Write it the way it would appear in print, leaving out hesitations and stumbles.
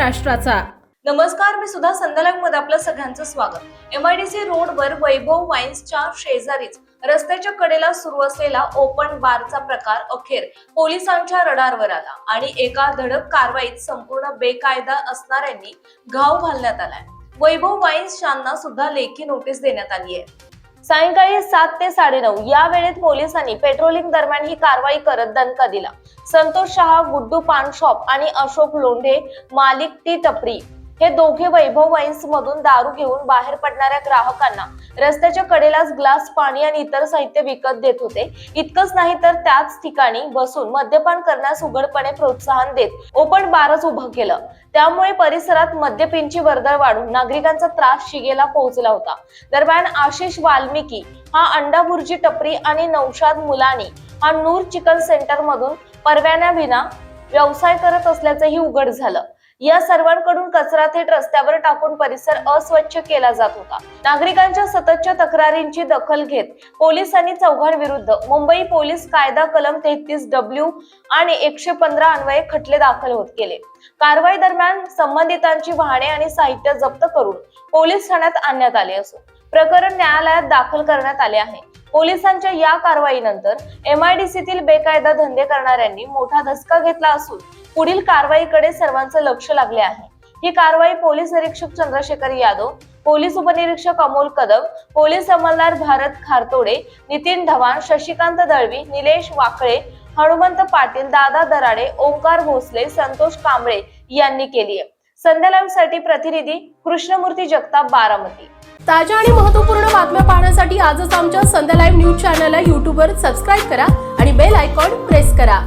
महाराष्ट्राचा। नमस्कार, मी सुद्धा संध्यालाईव्ह मध्ये आपलं सगळ्यांचं स्वागत। MIDC रोडवर वैभव वाईन्सच्या शेजारीच रस्त्याच्या कडेला सुरू असलेला ओपन बारचा प्रकार अखेर पोलिसांच्या रडारवर आला आणि एका धडक कारवाईत संपूर्ण बेकायदा असणाऱ्यांनी घाव घालण्यात आलाय। वैभव वाईन्सच्यांना सुद्धा लेखी नोटीस देण्यात आली आहे। सायंकाळी 7 ते 9:30 या वेळेत पोलिसांनी पेट्रोलिंग दरम्यान ही कारवाई करत दणका दिला। संतोष शहा, गुड्डू पान शॉप आणि अशोक लोंढे, मालिक टी टपरी हे दोघे वैभव वाईन्स मधून दारू घेऊन बाहेर पडणाऱ्या ग्राहकांना रस्त्याच्या कडेलाच ग्लास, पाणी आणि इतर साहित्य विकत देत होते। इतकंच नाही तर त्याच ठिकाणी बसून मद्यपान करण्यास उघडपणे प्रोत्साहन देत ओपन बारच उभं केलं। त्यामुळे परिसरात मद्यपींची वर्दळ वाढून नागरिकांचा त्रास शिगेला पोहोचला होता। दरम्यान आशिष वाल्मिकी हा अंडा भुर्जी टपरी आणि नौशाद मुलानी हा नूर चिकन सेंटर मधून परवान्याविना व्यवसाय करत असल्याचंही उघड झालं। या सर्वांकडून कचरा थेट रस्त्यावर टाकून परिसर अस्वच्छ केला जात होता। नागरिकांच्या सततच्या तक्रारींची दखल घेत पोलिसांनी चौघांविरुद्ध मुंबई पोलीस कायदा कलम 33W आणि 115 अन्वये खटले दाखल होत केले। कारवाई दरम्यान संबंधितांची वाहने आणि साहित्य जप्त करून पोलीस ठाण्यात आणण्यात आले असून प्रकरण न्यायालयात दाखल करण्यात आले आहे। पोलिसांच्या या कारवाईनंतर MIDCतील बेकायदा धंदे करणाऱ्यांनी मोठा धसका घेतला असून पुढील कारवाईकडे सर्वांचं लक्ष लागले आहे। ही कारवाई पोलीस निरीक्षक चंद्रशेखर यादव, पोलीस उपनिरीक्षक अमोल कदम, पोलीस अंमलदार भारत खारतोडे, नितीन ढवाण, शशिकांत दळवी, निलेश वाकळे, हनुमंत पाटील, दादा दराडे, ओंकार भोसले, संतोष कांबळे यांनी केली आहे। संध्यालाईव्ह साठी प्रतिनिधी कृष्णमूर्ती जगताप, बारामती। ताज्या आणि महत्त्वपूर्ण बातम्या पाहण्यासाठी आजच आमच्या संध्यालाईव्ह न्यूज चॅनलला YouTube वर सबस्क्राईब करा आणि बेल आयकॉन प्रेस करा।